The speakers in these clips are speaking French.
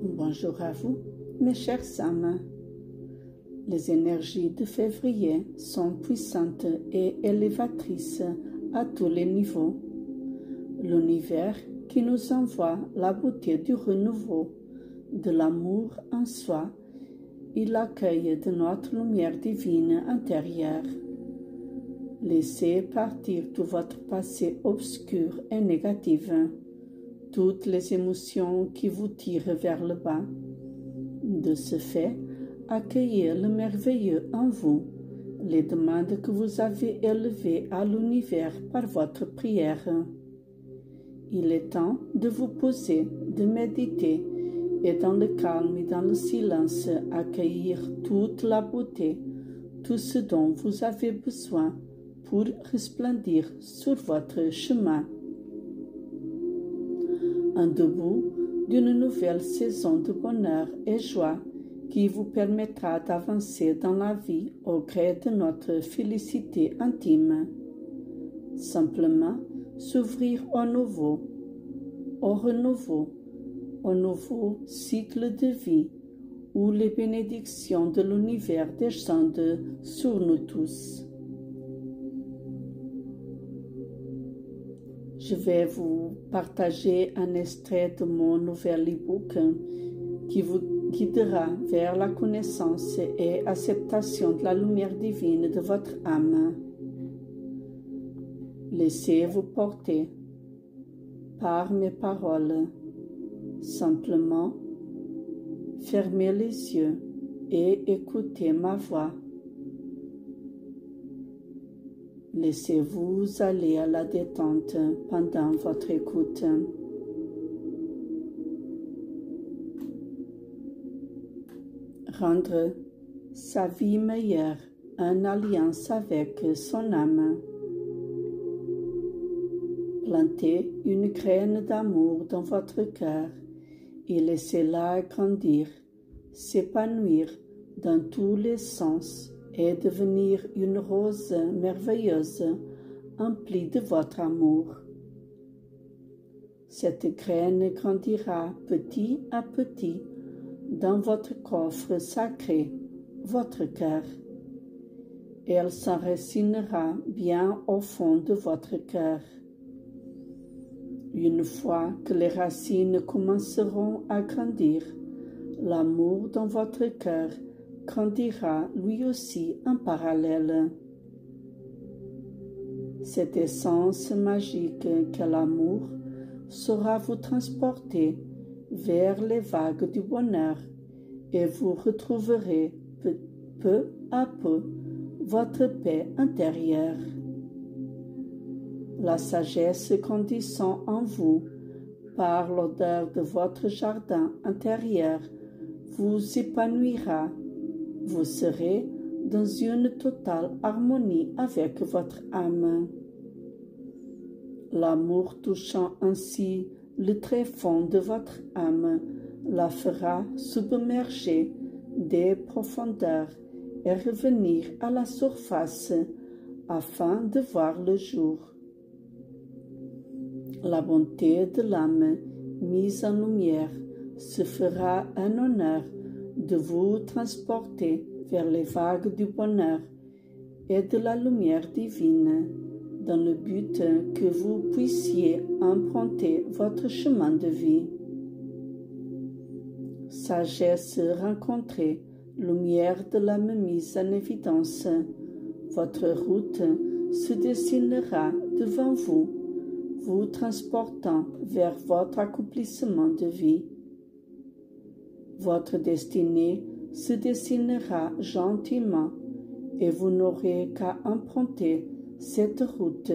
Bonjour à vous, mes chers âmes. Les énergies de février sont puissantes et élévatrices à tous les niveaux. L'univers qui nous envoie la beauté du renouveau, de l'amour en soi et l'accueil de notre lumière divine intérieure. Laissez partir tout votre passé obscur et négatif, toutes les émotions qui vous tirent vers le bas. De ce fait, accueillez le merveilleux en vous, les demandes que vous avez élevées à l'univers par votre prière. Il est temps de vous poser, de méditer et dans le calme et dans le silence accueillir toute la beauté, tout ce dont vous avez besoin pour resplendir sur votre chemin. En début d'une nouvelle saison de bonheur et joie qui vous permettra d'avancer dans la vie au gré de notre félicité intime. Simplement s'ouvrir au nouveau, au renouveau, au nouveau cycle de vie où les bénédictions de l'univers descendent sur nous tous. Je vais vous partager un extrait de mon nouvel e-book qui vous guidera vers la connaissance et acceptation de la lumière divine de votre âme. Laissez-vous porter par mes paroles. Simplement, fermez les yeux et écoutez ma voix. Laissez-vous aller à la détente pendant votre écoute. Rendre sa vie meilleure en alliance avec son âme. Plantez une graine d'amour dans votre cœur et laissez-la grandir, s'épanouir dans tous les sens et devenir une rose merveilleuse emplie de votre amour. Cette graine grandira petit à petit dans votre coffre sacré, votre cœur. Elle s'enracinera bien au fond de votre cœur. Une fois que les racines commenceront à grandir, l'amour dans votre cœur grandira lui aussi en parallèle. Cette essence magique qu'est l'amour saura vous transporter vers les vagues du bonheur et vous retrouverez peu à peu votre paix intérieure. La sagesse grandissant en vous par l'odeur de votre jardin intérieur vous épanouira. Vous serez dans une totale harmonie avec votre âme. L'amour touchant ainsi le tréfonds de votre âme la fera submerger des profondeurs et revenir à la surface afin de voir le jour. La bonté de l'âme mise en lumière se fera un honneur de vous transporter vers les vagues du bonheur et de la lumière divine, dans le but que vous puissiez emprunter votre chemin de vie. Sagesse rencontrée, lumière de l'âme mise en évidence, votre route se dessinera devant vous, vous transportant vers votre accomplissement de vie. Votre destinée se dessinera gentiment et vous n'aurez qu'à emprunter cette route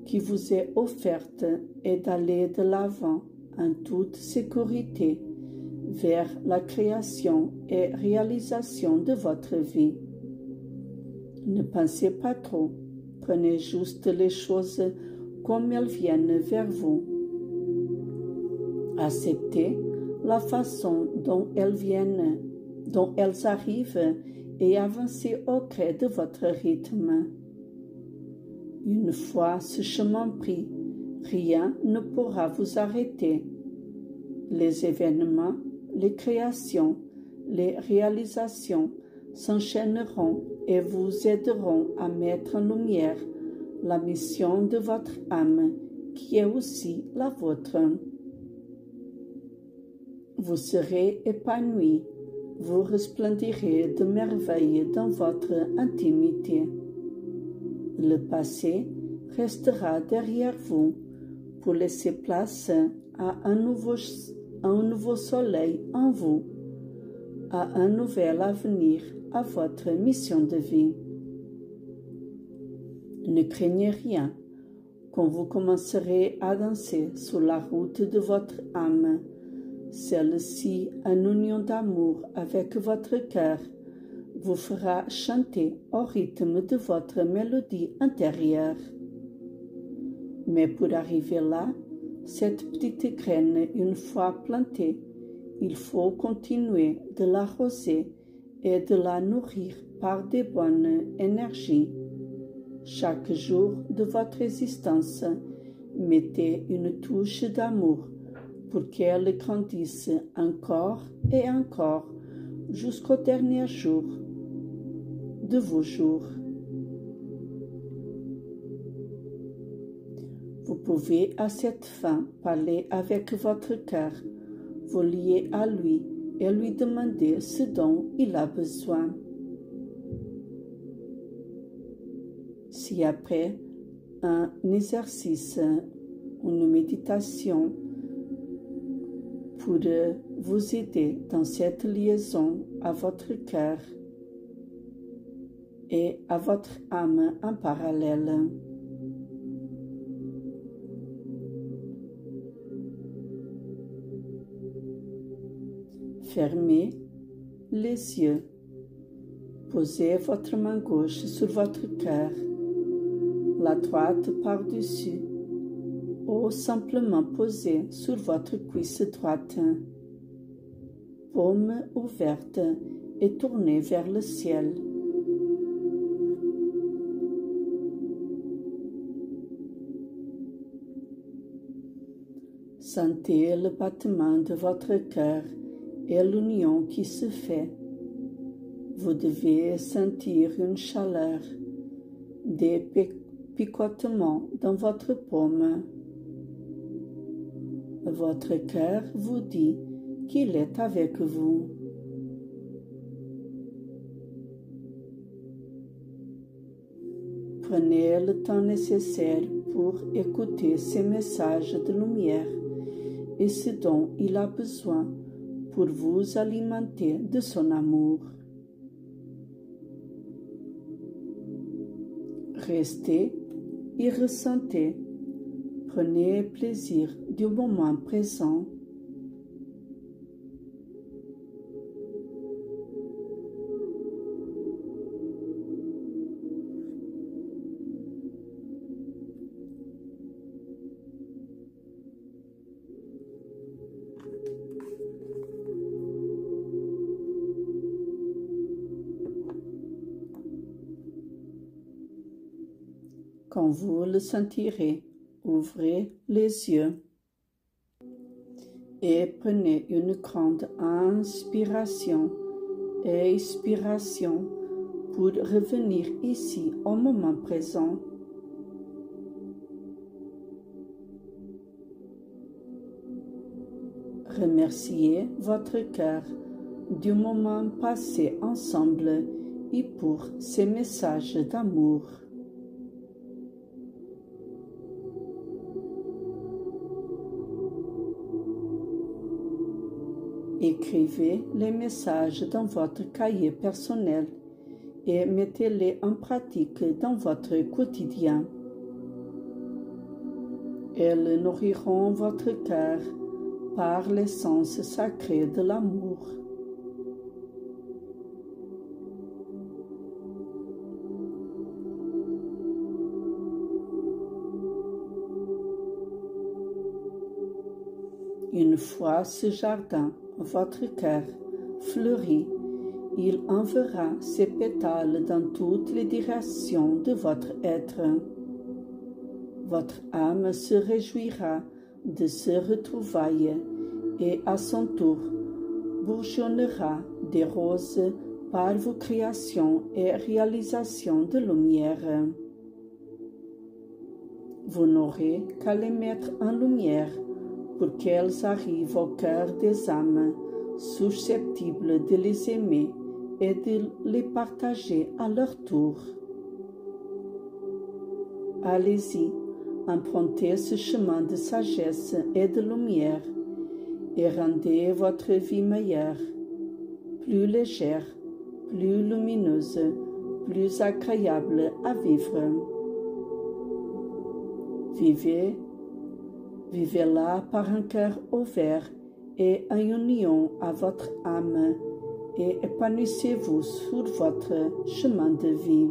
qui vous est offerte et d'aller de l'avant en toute sécurité vers la création et réalisation de votre vie. Ne pensez pas trop, prenez juste les choses comme elles viennent vers vous. Acceptez la façon dont elles viennent, dont elles arrivent et avancez au gré de votre rythme. Une fois ce chemin pris, rien ne pourra vous arrêter. Les événements, les créations, les réalisations s'enchaîneront et vous aideront à mettre en lumière la mission de votre âme qui est aussi la vôtre. Vous serez épanoui, vous resplendirez de merveille dans votre intimité. Le passé restera derrière vous pour laisser place à un nouveau soleil en vous, à un nouvel avenir, à votre mission de vie. Ne craignez rien quand vous commencerez à danser sur la route de votre âme. Celle-ci, en union d'amour avec votre cœur, vous fera chanter au rythme de votre mélodie intérieure. Mais pour arriver là, cette petite graine, une fois plantée, il faut continuer de l'arroser et de la nourrir par de bonnes énergies. Chaque jour de votre existence, mettez une touche d'amour pour qu'elle grandisse encore et encore jusqu'au dernier jour de vos jours. Vous pouvez à cette fin parler avec votre cœur, vous lier à lui et lui demander ce dont il a besoin. Si après un exercice, une méditation pour vous aider dans cette liaison à votre cœur et à votre âme en parallèle, fermez les yeux, posez votre main gauche sur votre cœur, la droite par-dessus, ou simplement posée sur votre cuisse droite, paume ouverte et tournée vers le ciel. Sentez le battement de votre cœur et l'union qui se fait. Vous devez sentir une chaleur, des picotements dans votre paume. Votre cœur vous dit qu'il est avec vous. Prenez le temps nécessaire pour écouter ces messages de lumière et ce dont il a besoin pour vous alimenter de son amour. Restez et ressentez. Prenez plaisir du moment présent. Quand vous le sentirez, ouvrez les yeux et prenez une grande inspiration et expiration pour revenir ici au moment présent. Remerciez votre cœur du moment passé ensemble et pour ces messages d'amour. Écrivez les messages dans votre cahier personnel et mettez-les en pratique dans votre quotidien. Elles nourriront votre cœur par l'essence sacrée de l'amour. Une fois ce jardin, votre cœur fleurit, il enverra ses pétales dans toutes les directions de votre être. Votre âme se réjouira de ce retrouvailles et à son tour, bourgeonnera des roses par vos créations et réalisations de lumière. Vous n'aurez qu'à les mettre en lumière pour qu'elles arrivent au cœur des âmes susceptibles de les aimer et de les partager à leur tour. Allez-y, empruntez ce chemin de sagesse et de lumière et rendez votre vie meilleure, plus légère, plus lumineuse, plus agréable à vivre. Vivez-la par un cœur ouvert et en union à votre âme et épanouissez-vous sur votre chemin de vie.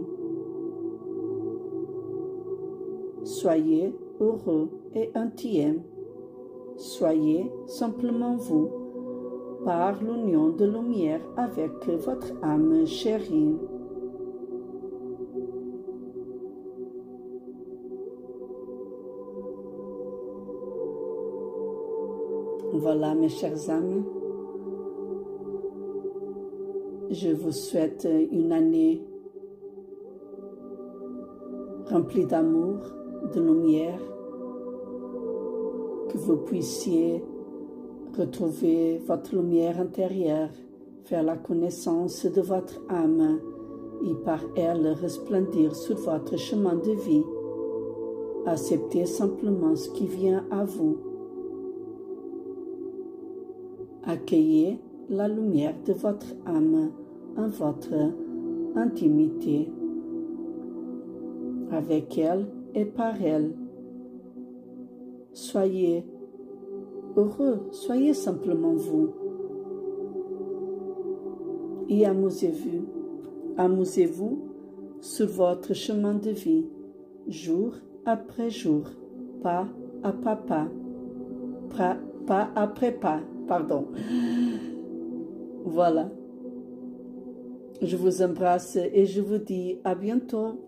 Soyez heureux et entiers. Soyez simplement vous, par l'union de lumière avec votre âme chérie. Voilà, mes chers âmes, je vous souhaite une année remplie d'amour, de lumière, que vous puissiez retrouver votre lumière intérieure, faire la connaissance de votre âme et par elle resplendir sur votre chemin de vie. Acceptez simplement ce qui vient à vous. Accueillez la lumière de votre âme en votre intimité, avec elle et par elle. Soyez heureux, soyez simplement vous. Et amusez-vous sur votre chemin de vie, jour après jour, pas après pas, pardon. Voilà. Je vous embrasse et je vous dis à bientôt.